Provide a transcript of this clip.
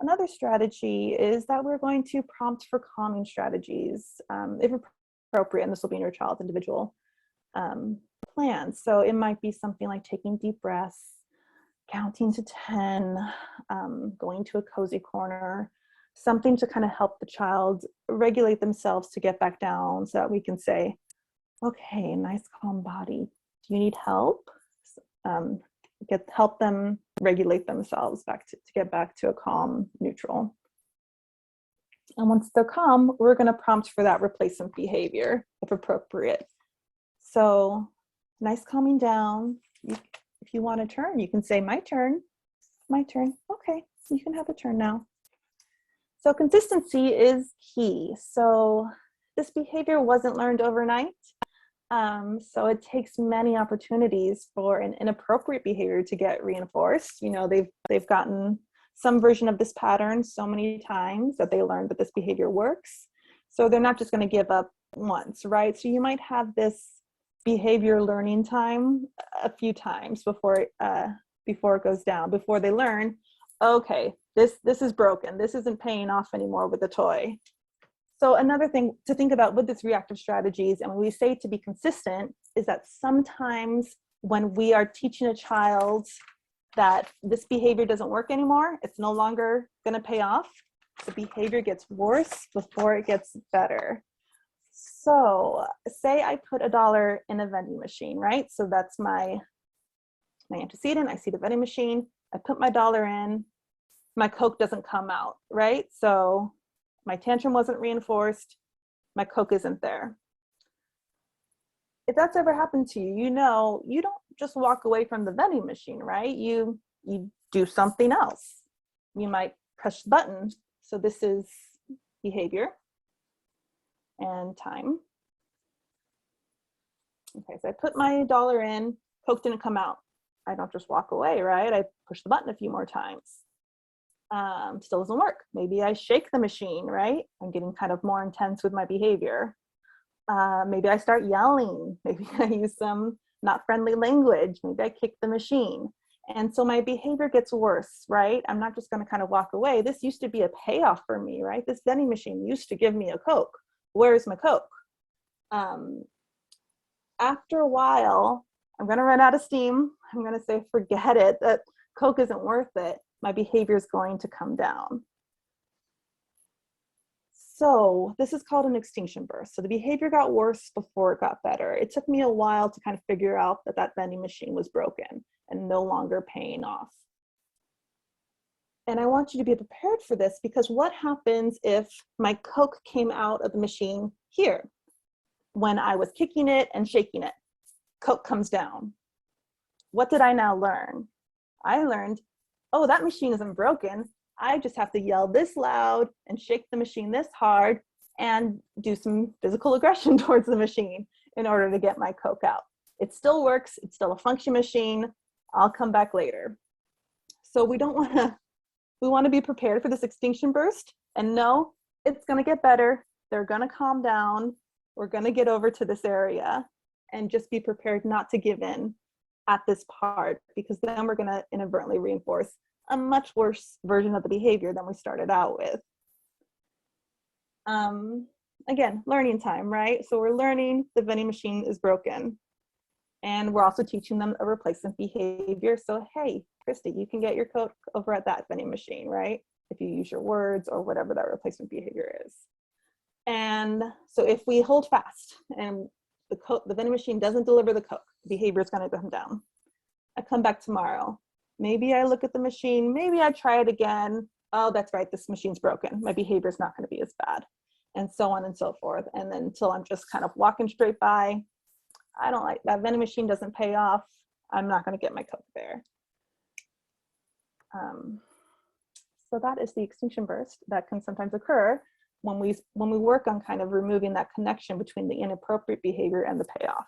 another strategy is that we're going to prompt for calming strategies, if appropriate, and this will be in your child's individual plan. So it might be something like taking deep breaths, counting to 10, going to a cozy corner, something to kind of help the child regulate themselves to get back down, so that we can say, okay, nice calm body. Do you need help? Help them regulate themselves back to get back to a calm, neutral. And once they're calm, we're going to prompt for that replacement behavior if appropriate. So nice calming down. If you want a turn, you can say, my turn, my turn. Okay, you can have a turn now. So consistency is key. So this behavior wasn't learned overnight. So it takes many opportunities for an inappropriate behavior to get reinforced. You know, they've gotten some version of this pattern so many times that they learned that this behavior works. So they're not just going to give up once, right? So you might have this behavior learning time a few times before it goes down, before they learn, okay, this is broken. This isn't paying off anymore with the toy. So another thing to think about with this reactive strategies, and when we say to be consistent, is that sometimes when we are teaching a child that this behavior doesn't work anymore, it's no longer going to pay off, the behavior gets worse before it gets better. So say I put $1 in a vending machine, right? So that's my antecedent. I see the vending machine. I put my $1 in. My Coke doesn't come out, right? So my tantrum wasn't reinforced. My Coke isn't there. If that's ever happened to you, you know, you don't just walk away from the vending machine, right? You do something else. You might push the button. So this is behavior and time. Okay, so I put my $1 in, Coke didn't come out. I don't just walk away, right? I push the button a few more times. Still doesn't work. Maybe I shake the machine, right? I'm getting kind of more intense with my behavior. Maybe I start yelling. Maybe I use some not friendly language. Maybe I kick the machine. And so my behavior gets worse, right? I'm not just going to kind of walk away. This used to be a payoff for me, right? This vending machine used to give me a Coke. Where's my Coke? After a while, I'm going to run out of steam. I'm going to say, forget it, that Coke isn't worth it. My behavior is going to come down. So this is called an extinction burst. So the behavior got worse before it got better. It took me a while to kind of figure out that that vending machine was broken and no longer paying off. And I want you to be prepared for this, because what happens if my Coke came out of the machine here? When I was kicking it and shaking it, Coke comes down. What did I now learn? I learned, oh, that machine isn't broken. I just have to yell this loud and shake the machine this hard and do some physical aggression towards the machine in order to get my Coke out. It still works. It's still a function machine. I'll come back later. So we want to be prepared for this extinction burst and know it's going to get better. They're going to calm down. We're going to get over to this area, and just be prepared not to give in at this part, because then we're going to inadvertently reinforce a much worse version of the behavior than we started out with. Again, learning time, right? So we're learning the vending machine is broken, and we're also teaching them a replacement behavior. So, hey, Christy, you can get your Coke over at that vending machine, right? If you use your words or whatever that replacement behavior is. And so if we hold fast and the vending machine doesn't deliver the Coke, the behavior is going to come down. I come back tomorrow. Maybe I look at the machine. Maybe I try it again. Oh, that's right. This machine's broken. My behavior is not going to be as bad. And so on and so forth. And then until I'm just kind of walking straight by. I don't like that vending machine doesn't pay off. I'm not going to get my Coke there. So that is the extinction burst that can sometimes occur when we work on kind of removing that connection between the inappropriate behavior and the payoff.